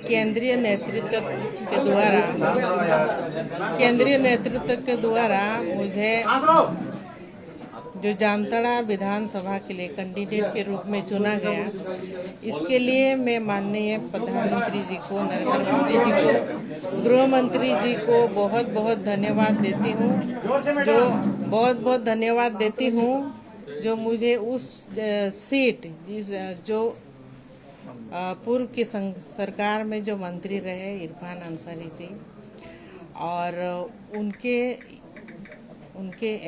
केंद्रीय नेतृत्व के द्वारा मुझे जो जामताड़ा विधानसभा के लिए कैंडिडेट के रूप में चुना गया, इसके लिए मैं माननीय प्रधानमंत्री जी को, नरेंद्र मोदी जी को, गृह मंत्री जी को बहुत बहुत धन्यवाद देती हूँ। जो मुझे उस सीट जो पूर्व की सरकार में जो मंत्री रहे इरफान अंसारी जी, और उनके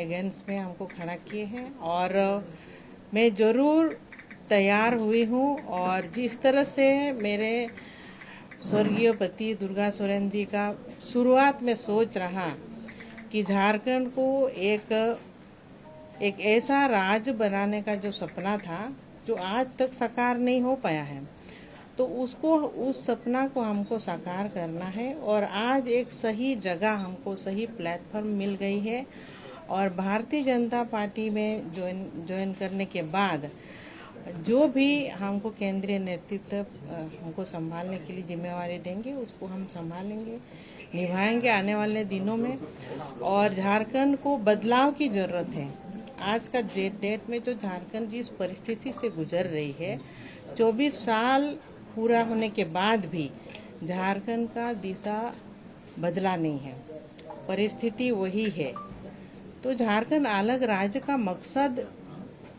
अगेंस्ट में हमको खड़ा किए हैं, और मैं ज़रूर तैयार हुई हूँ। और जिस तरह से मेरे स्वर्गीय पति दुर्गा सोरेन जी का शुरुआत में सोच रहा कि झारखंड को एक ऐसा राज्य बनाने का जो सपना था, जो आज तक साकार नहीं हो पाया है, तो उस सपना को हमको साकार करना है। और आज एक सही जगह हमको सही प्लेटफॉर्म मिल गई है, और भारतीय जनता पार्टी में ज्वाइन करने के बाद जो भी हमको केंद्रीय नेतृत्व हमको संभालने के लिए जिम्मेवारी देंगे, उसको हम संभालेंगे, निभाएंगे आने वाले दिनों में। और झारखंड को बदलाव की ज़रूरत है। आज का डेट में जो झारखंड जिस परिस्थिति से गुजर रही है, 24 साल पूरा होने के बाद भी झारखंड का दिशा बदला नहीं है, परिस्थिति वही है। तो झारखंड अलग राज्य का मकसद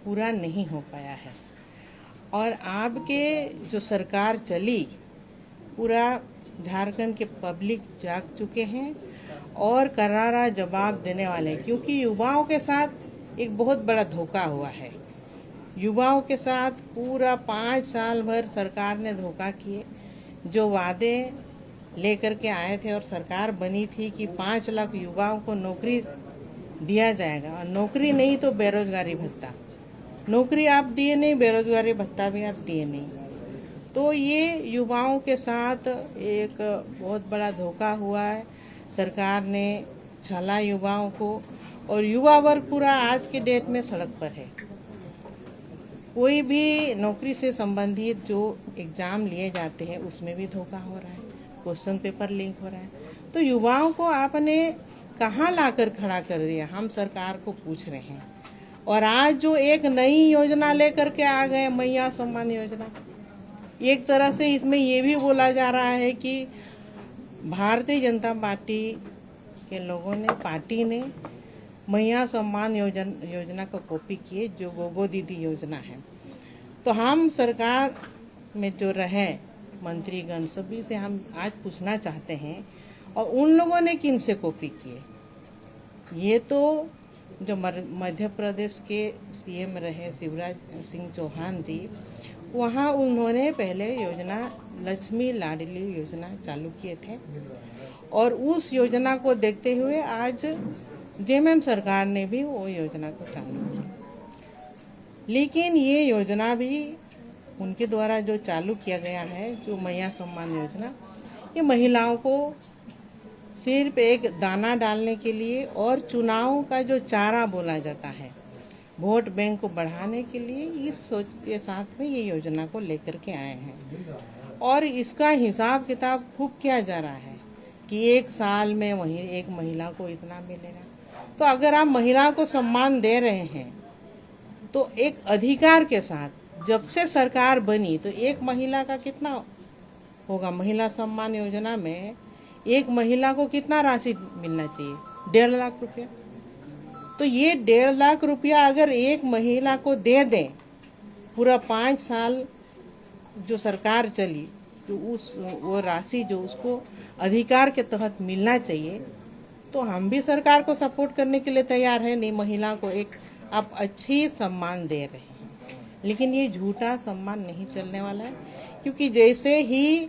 पूरा नहीं हो पाया है, और आपके जो सरकार चली, पूरा झारखंड के पब्लिक जाग चुके हैं और करारा जवाब देने वाले हैं, क्योंकि युवाओं के साथ एक बहुत बड़ा धोखा हुआ है। युवाओं के साथ पूरा 5 साल भर सरकार ने धोखा किए। जो वादे लेकर के आए थे और सरकार बनी थी कि 5 लाख युवाओं को नौकरी दिया जाएगा, और नौकरी नहीं तो बेरोजगारी भत्ता, नौकरी आप दिए नहीं, बेरोजगारी भत्ता भी आप दिए नहीं। तो ये युवाओं के साथ एक बहुत बड़ा धोखा हुआ है। सरकार ने छला युवाओं को, और युवा वर्ग पूरा आज के डेट में सड़क पर है। कोई भी नौकरी से संबंधित जो एग्ज़ाम लिए जाते हैं, उसमें भी धोखा हो रहा है, क्वेश्चन पेपर लीक हो रहा है। तो युवाओं को आपने कहाँ लाकर खड़ा कर दिया, हम सरकार को पूछ रहे हैं। और आज जो एक नई योजना लेकर के आ गए, मैया सम्मान योजना, एक तरह से इसमें ये भी बोला जा रहा है कि भारतीय जनता पार्टी के लोगों ने, पार्टी ने मैया सम्मान योजना को कॉपी किए, जो गोगो दीदी योजना है। तो हम सरकार में जो रहे मंत्रीगण, सभी से हम आज पूछना चाहते हैं, और उन लोगों ने किन से कॉपी किए। ये तो जो मध्य प्रदेश के सीएम रहे शिवराज सिंह चौहान जी, वहाँ उन्होंने पहले योजना लक्ष्मी लाडली योजना चालू किए थे, और उस योजना को देखते हुए आज जेएमएम सरकार ने भी वो योजना को चालू किया। लेकिन ये योजना भी उनके द्वारा जो चालू किया गया है, जो मैया सम्मान योजना, ये महिलाओं को सिर्फ एक दाना डालने के लिए और चुनाव का जो चारा बोला जाता है, वोट बैंक को बढ़ाने के लिए, इस सोच के साथ में ये योजना को लेकर के आए हैं। और इसका हिसाब किताब खूब किया जा रहा है कि 1 साल में वही एक महिला को इतना मिलेगा। तो अगर आप महिला को सम्मान दे रहे हैं, तो एक अधिकार के साथ जब से सरकार बनी, तो एक महिला का कितना होगा? महिला सम्मान योजना में एक महिला को कितना राशि मिलना चाहिए? 1.5 लाख रुपया। तो ये 1.5 लाख रुपया अगर एक महिला को दे दें, पूरा 5 साल जो सरकार चली, तो वो राशि जो उसको अधिकार के तहत मिलना चाहिए, तो हम भी सरकार को सपोर्ट करने के लिए तैयार है। नहीं, महिला को एक आप अच्छी सम्मान दे रहे हैं, लेकिन ये झूठा सम्मान नहीं चलने वाला है, क्योंकि जैसे ही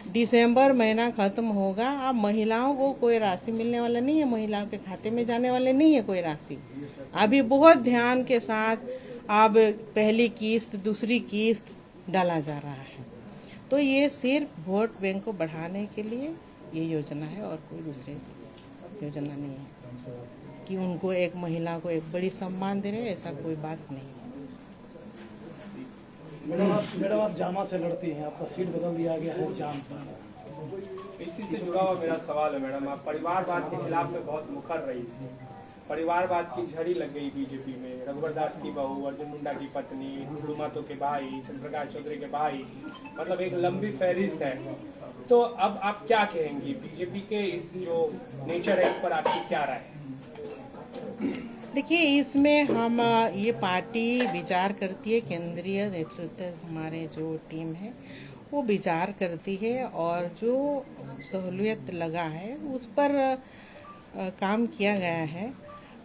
दिसंबर महीना खत्म होगा, अब महिलाओं को कोई राशि मिलने वाला नहीं है, महिलाओं के खाते में जाने वाले नहीं है कोई राशि। अभी बहुत ध्यान के साथ अब पहली किस्त, दूसरी किस्त डाला जा रहा है। तो ये सिर्फ वोट बैंक को बढ़ाने के लिए ये योजना है, और कोई दूसरी योजना नहीं है कि उनको एक महिला को एक बड़ी सम्मान दे रहे, ऐसा कोई बात नहीं है। मैडम आप जामा से लड़ती हैं, आपका सीट बदल दिया गया है जाम इसी से जुड़ा हुआ मेरा सवाल है मैडम, आप परिवारवाद के खिलाफ में बहुत मुखर रही थी। परिवारवाद की झड़ी लग गई बीजेपी में। रघुवर दास की बहू, अर्जुन मुंडा की पत्नी, टुडू महतो के भाई, चंद्रप्रकाश चौधरी के भाई, मतलब एक लंबी फहरिस्त है। तो अब आप क्या कहेंगी बीजेपी के इस जो नेचर है इस पर आपकी क्या राय है? देखिए, इसमें हम ये पार्टी विचार करती है, केंद्रीय नेतृत्व हमारे जो टीम है वो विचार करती है और जो सहूलियत लगा है उस पर काम किया गया है।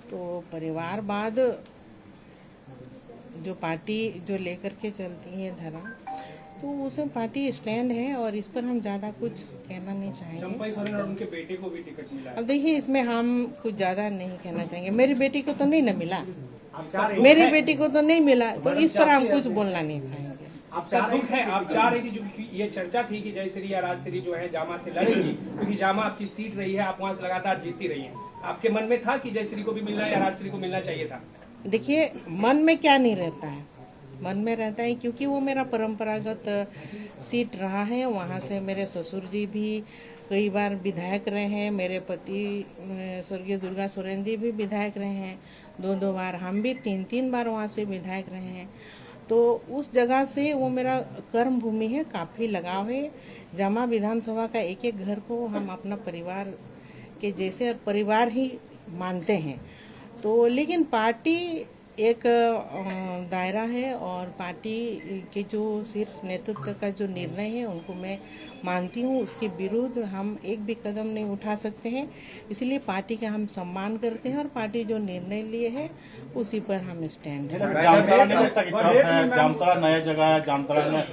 तो परिवारवाद जो पार्टी जो लेकर के चलती है धर्म, तो उसमें पार्टी स्टैंड है और इस पर हम ज़्यादा कुछ कहना नहीं चाहेंगे। चंपई सोरेन और उनके बेटे को भी टिकट मिला है। अब देखिए, इसमें हम कुछ ज़्यादा नहीं कहना चाहेंगे। मेरी बेटी को तो नहीं ना मिला, मेरी बेटी को तो नहीं मिला, तो इस पर हम कुछ बोलना नहीं चाहेंगे। आपका दुख है, आप चाह रही थी, जो ये चर्चा थी कि जयश्री या राजश्री जो है जामा से लड़ेगी, क्योंकि जामा आपकी सीट रही है, आप वहां से लगातार जीतती रही हैं। आपके मन में था कि जयश्री को भी मिलना या राजश्री को मिलना चाहिए था? देखिए, मन में क्या नहीं रहता है, मन में रहता है क्योंकि वो मेरा परंपरागत सीट रहा है। वहाँ से मेरे ससुर जी भी कई बार विधायक रहे हैं, मेरे पति स्वर्गीय दुर्गा सोरेन जी भी विधायक रहे हैं, दो बार, हम भी तीन बार वहाँ से विधायक रहे हैं। तो उस जगह से वो मेरा कर्म भूमि है, काफ़ी लगाव है। जामा विधानसभा का एक एक घर को हम अपना परिवार के जैसे और परिवार ही मानते हैं। तो लेकिन पार्टी एक दायरा है और पार्टी के जो शीर्ष नेतृत्व का जो निर्णय है उनको मैं मानती हूँ, उसके विरुद्ध हम एक भी कदम नहीं उठा सकते हैं। इसलिए पार्टी का हम सम्मान करते हैं और पार्टी जो निर्णय लिए है उसी पर हम स्टैंड हैं। जामताड़ा नया जगह है, जामताड़ा में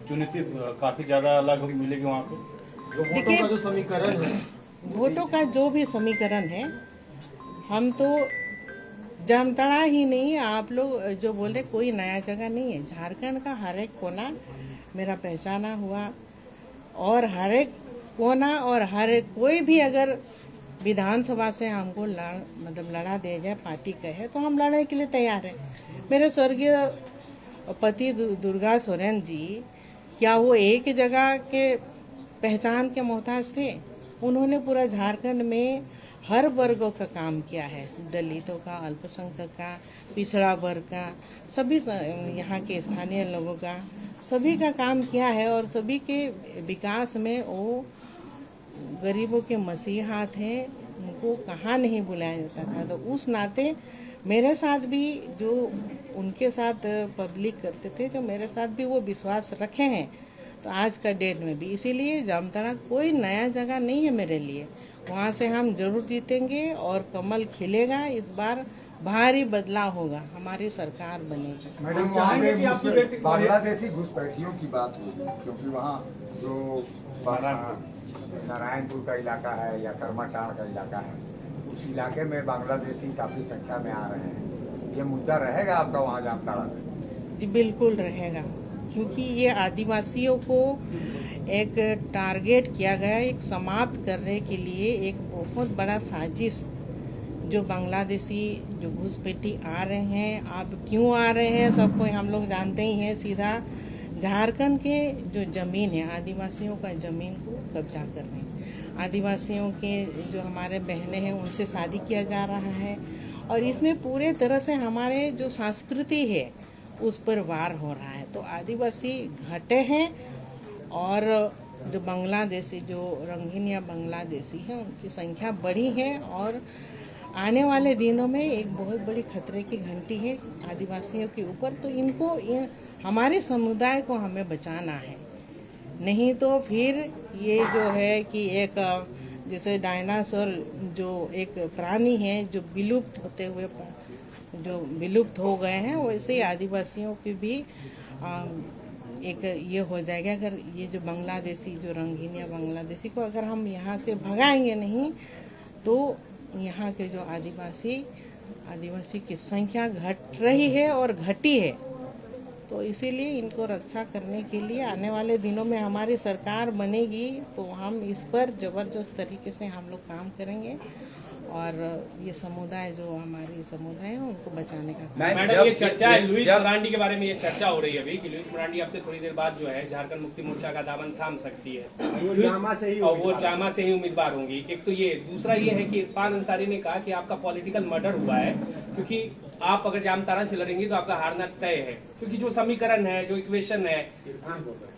चुनौती काफी ज्यादा अलग मिलेगी वहाँ पे। देखिए, जो समीकरण है, वोटों का जो भी समीकरण है, हम तो जामताड़ा ही नहीं, आप लोग जो बोले कोई नया जगह नहीं है। झारखंड का हर एक कोना मेरा पहचाना हुआ और हर एक कोना और हर एक कोई भी अगर विधानसभा से हमको लड़ा दिया जाए, पार्टी कहे, तो हम लड़ने के लिए तैयार हैं। मेरे स्वर्गीय पति दुर्गा सोरेन जी, क्या वो एक जगह के पहचान के मोहताज थे? उन्होंने पूरा झारखंड में हर वर्गों का काम किया है, दलितों का, अल्पसंख्यक का, पिछड़ा वर्ग का, सभी यहाँ के स्थानीय लोगों का, सभी का काम किया है और सभी के विकास में वो गरीबों के मसीहा थे, उनको कहाँ नहीं बुलाया जाता था। तो उस नाते मेरे साथ भी जो उनके साथ पब्लिक करते थे, जो मेरे साथ भी वो विश्वास रखे हैं, तो आज का डेट में भी। इसीलिए जामताड़ा कोई नया जगह नहीं है मेरे लिए, वहाँ से हम जरूर जीतेंगे और कमल खिलेगा। इस बार भारी बदलाव होगा, हमारी सरकार बनेगी। मैडम, वहाँ पे बांग्लादेशी घुसपैठियों की बात हुई, क्योंकि वहाँ जो नारायणपुर का इलाका है या कर्माटाड़ का इलाका है, उस इलाके में बांग्लादेशी काफ़ी संख्या में आ रहे हैं। ये मुद्दा रहेगा आपका वहाँ जामताड़ा में? जी बिल्कुल रहेगा, क्योंकि ये आदिवासियों को एक टारगेट किया गया, एक समाप्त करने के लिए एक बहुत बड़ा साजिश। जो बांग्लादेशी जो घुसपैठी आ रहे हैं, अब क्यों आ रहे हैं सबको हम लोग जानते ही हैं। सीधा झारखंड के जो ज़मीन है, आदिवासियों का ज़मीन को कब्जा कर रहे हैं। आदिवासियों के जो हमारे बहनें हैं उनसे शादी किया जा रहा है और इसमें पूरे तरह से हमारे जो संस्कृति है उस पर वार हो रहा है। तो आदिवासी घटे हैं और जो बांग्लादेशी, जो रंगीन या बांग्लादेशी हैं, उनकी संख्या बढ़ी है और आने वाले दिनों में एक बहुत बड़ी खतरे की घंटी है आदिवासियों के ऊपर। तो इनको हमारे समुदाय को हमें बचाना है, नहीं तो फिर ये जो है कि एक जैसे डायनासोर जो एक प्राणी है जो विलुप्त होते हुए जो विलुप्त हो गए हैं, वैसे ही आदिवासियों की भी एक ये हो जाएगा। अगर ये जो बांग्लादेशी, जो रंगीन या बांग्लादेशी को अगर हम यहाँ से भगाएंगे नहीं, तो यहाँ के जो आदिवासी की संख्या घट रही है और घटी है। तो इसीलिए इनको रक्षा करने के लिए आने वाले दिनों में हमारी सरकार बनेगी, तो हम इस पर ज़बरदस्त तरीके से हम लोग काम करेंगे और ये समुदाय जो हमारी समुदाय है उनको बचाने का मैडम ये चर्चा है लुइस मरांडी के बारे में, ये चर्चा हो रही है अभी कि लुइस मरांडी आपसे थोड़ी देर बाद जो है झारखंड मुक्ति मोर्चा का दामन थाम सकती है और वो जामा से ही उम्मीदवार होंगी। एक तो ये, दूसरा ये है कि इरफान अंसारी ने कहा कि आपका पॉलिटिकल मर्डर हुआ है, क्योंकि आप अगर जामताड़ा से लड़ेंगे तो आपका हारना तय है, क्योंकि जो समीकरण है, जो इक्वेशन है,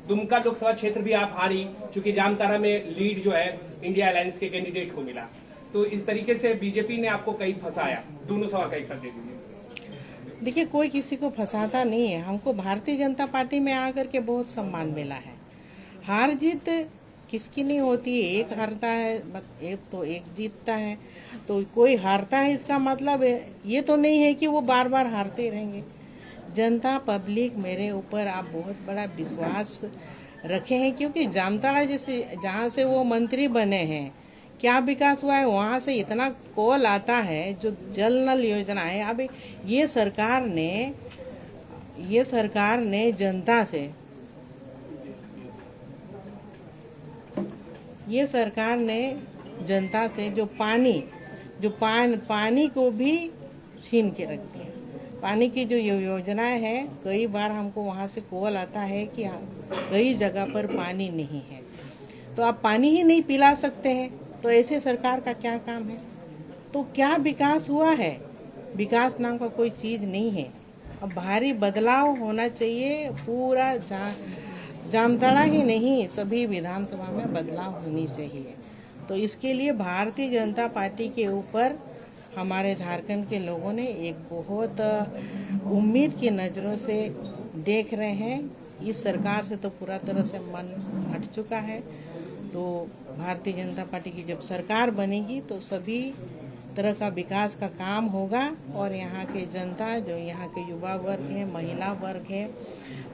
दुमका लोकसभा क्षेत्र भी आप हारी, क्योंकि जामताड़ा में लीड जो है इंडिया अलायंस के कैंडिडेट को मिला। तो इस तरीके से बीजेपी ने आपको कहीं फंसाया। दोनों सवाल का एक साथ दे दीजिए। देखिए, कोई किसी को फंसाता नहीं है। हमको भारतीय जनता पार्टी में आकर के बहुत सम्मान मिला है। हार जीत किसकी नहीं होती है, एक हारता है एक जीतता है। तो कोई हारता है इसका मतलब ये तो नहीं है कि वो बार बार हारते रहेंगे। जनता पब्लिक मेरे ऊपर आप बहुत बड़ा विश्वास रखे हैं, क्योंकि जामताड़ा जैसे जहाँ से वो मंत्री बने हैं क्या विकास हुआ है, वहाँ से इतना कॉल आता है, जो जल नल योजना है। अब ये सरकार ने जनता से जो पानी को भी छीन के रख दिया। पानी की जो योजनाएं है, कई बार हमको वहाँ से कॉल आता है कि कई जगह पर पानी नहीं है, तो आप पानी ही नहीं पिला सकते हैं, तो ऐसे सरकार का क्या काम है। तो क्या विकास हुआ है? विकास नाम का कोई चीज़ नहीं है। अब भारी बदलाव होना चाहिए, पूरा जामताड़ा ही नहीं सभी विधानसभा में बदलाव होनी चाहिए। तो इसके लिए भारतीय जनता पार्टी के ऊपर हमारे झारखंड के लोगों ने एक बहुत उम्मीद की नज़रों से देख रहे हैं। इस सरकार से तो पूरा तरह से मन हट चुका है। तो भारतीय जनता पार्टी की जब सरकार बनेगी तो सभी तरह का विकास का काम होगा, और यहाँ के जनता, जो यहाँ के युवा वर्ग है, महिला वर्ग है,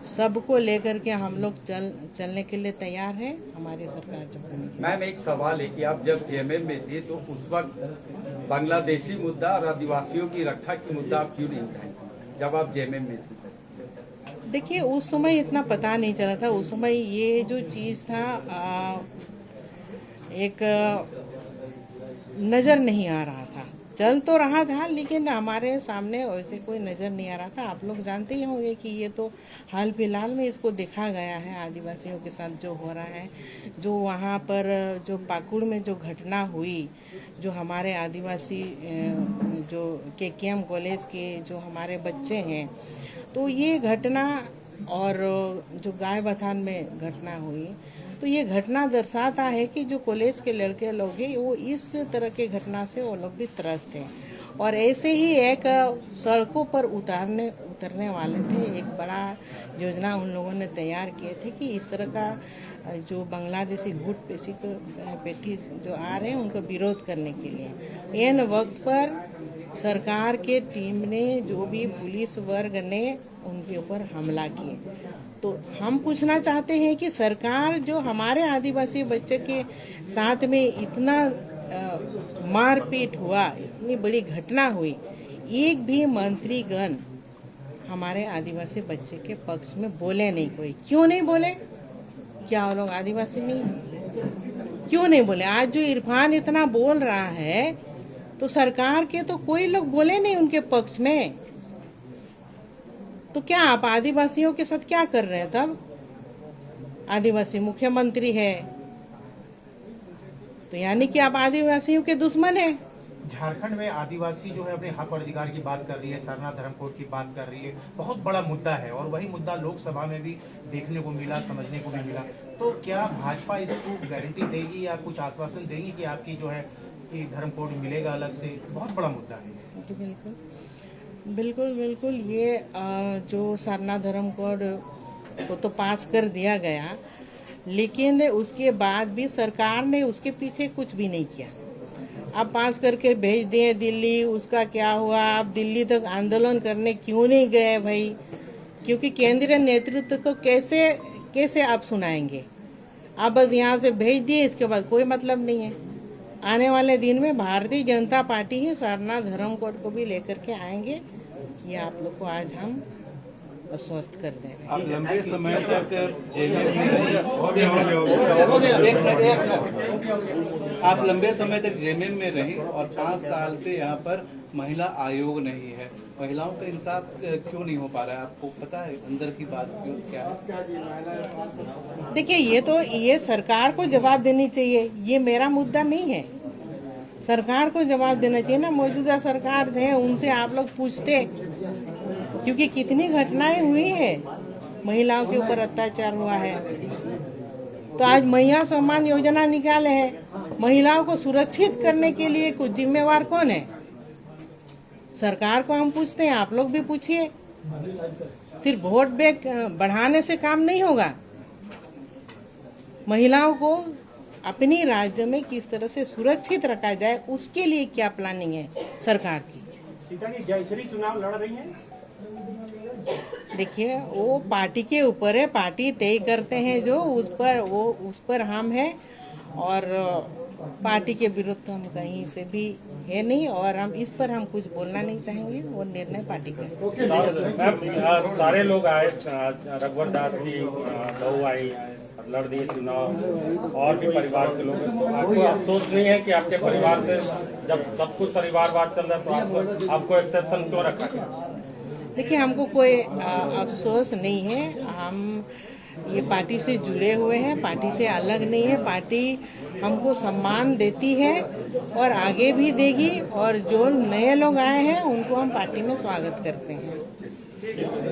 सबको लेकर के हम लोग चलने के लिए तैयार है। हमारी सरकार जब बनेगी। मैम एक सवाल है कि आप जब जेएमएम में थे तो उस वक्त बांग्लादेशी मुद्दा और आदिवासियों की रक्षा की मुद्दा आप क्यों नहीं उठाए जब आप जेएमएम में थे? देखिए, उस समय इतना पता नहीं चला था। उस समय ये जो चीज़ था एक नज़र नहीं आ रहा था। चल तो रहा था, लेकिन हमारे सामने वैसे कोई नज़र नहीं आ रहा था। आप लोग जानते ही होंगे कि ये तो हाल फिलहाल में इसको देखा गया है, आदिवासियों के साथ जो हो रहा है, जो वहाँ पर जो पाकुड़ में जो घटना हुई, जो हमारे आदिवासी जो केकेएम कॉलेज के जो हमारे बच्चे हैं, तो ये घटना, और जो गाय बथान में घटना हुई, तो ये घटना दर्शाता है कि जो कॉलेज के लड़के लोग हैं वो इस तरह के घटना से वो लोग भी त्रस्त हैं। और ऐसे ही एक सड़कों पर उतरने वाले थे। एक बड़ा योजना उन लोगों ने तैयार किए थे कि इस तरह का जो बांग्लादेशी घुट पेटी जो आ रहे हैं उनको विरोध करने के लिए। इन वक्त पर सरकार के टीम ने, जो भी पुलिस वर्ग ने उनके ऊपर हमला किए। तो हम पूछना चाहते हैं कि सरकार जो हमारे आदिवासी बच्चे के साथ में इतना मारपीट हुआ, इतनी बड़ी घटना हुई, एक भी मंत्रीगण हमारे आदिवासी बच्चे के पक्ष में बोले नहीं। कोई क्यों नहीं बोले? क्या वो लोग आदिवासी नहीं? क्यों नहीं बोले? आज जो इरफान इतना बोल रहा है, तो सरकार के तो कोई लोग बोले नहीं उनके पक्ष में। तो क्या आप आदिवासियों के साथ क्या कर रहे हैं? तब आदिवासी मुख्यमंत्री है, तो यानी कि आप आदिवासियों के दुश्मन हैं। झारखंड में आदिवासी जो है अपने हक और अधिकार की बात कर रही है, सरना धर्म कोड की बात कर रही है, बहुत बड़ा मुद्दा है, और वही मुद्दा लोकसभा में भी देखने को मिला, समझने को भी मिला। तो क्या भाजपा इसको गारंटी देगी या कुछ आश्वासन देगी कि आपकी जो है कि धर्म कोड मिलेगा अलग से? बहुत बड़ा मुद्दा है। बिल्कुल ये जो सरना धर्म कोड को तो पास कर दिया गया, लेकिन उसके बाद भी सरकार ने उसके पीछे कुछ भी नहीं किया। आप पास करके भेज दिए दिल्ली, उसका क्या हुआ? आप दिल्ली तक आंदोलन करने क्यों नहीं गए भाई? क्योंकि केंद्रीय नेतृत्व को कैसे आप सुनाएंगे? आप बस यहाँ से भेज दिए, इसके बाद कोई मतलब नहीं है। आने वाले दिन में भारतीय जनता पार्टी ही सरना धर्म कोड को भी लेकर के आएंगे, ये आप लोग को आज हम आश्वस्त कर दे रहे हैं। आप लंबे समय तक जेल में आप लंबे समय तक जेएमएम में रही और 5 साल से यहाँ पर महिला आयोग नहीं है। महिलाओं का इंसाफ क्यों नहीं हो पा रहा है, आपको पता है अंदर की बात क्यों क्या है? देखिए, ये सरकार को जवाब देनी चाहिए, ये मेरा मुद्दा नहीं है। सरकार को जवाब देना चाहिए ना, मौजूदा सरकार है उनसे आप लोग पूछते, क्योंकि कितनी घटनाएं हुई है, महिलाओं के ऊपर अत्याचार हुआ है। तो आज महिला सम्मान योजना निकाले हैं, महिलाओं को सुरक्षित करने के लिए कुछ जिम्मेवार कौन है? सरकार को हम पूछते हैं, आप लोग भी पूछिए। सिर्फ वोट बैंक बढ़ाने से काम नहीं होगा। महिलाओं को अपनी राज्य में किस तरह से सुरक्षित रखा जाए, उसके लिए क्या प्लानिंग है सरकार की? सीता जी जयश्री चुनाव लड़ रही हैं। देखिए, वो पार्टी के ऊपर है, पार्टी तय करते हैं जो उस पर हम हैं, और पार्टी के विरुद्ध हम कहीं से भी है नहीं, और हम इस पर हम कुछ बोलना नहीं चाहेंगे, वो निर्णय पार्टी का है। सारे लोग आए, रघुवर दास की बहू आई, लड़ दिए चुनाव, और भी परिवार के लोग हैं, तो आपको अफसोस नहीं है कि आपके परिवार से जब सब कुछ परिवारवाद चल रहा है तो आपको एक्सेप्शन क्यों रखा गया? देखिए, हमको कोई अफसोस नहीं है। हम ये पार्टी से जुड़े हुए हैं, पार्टी से अलग नहीं है। पार्टी हमको सम्मान देती है और आगे भी देगी, और जो नए लोग आए हैं उनको हम पार्टी में स्वागत करते हैं।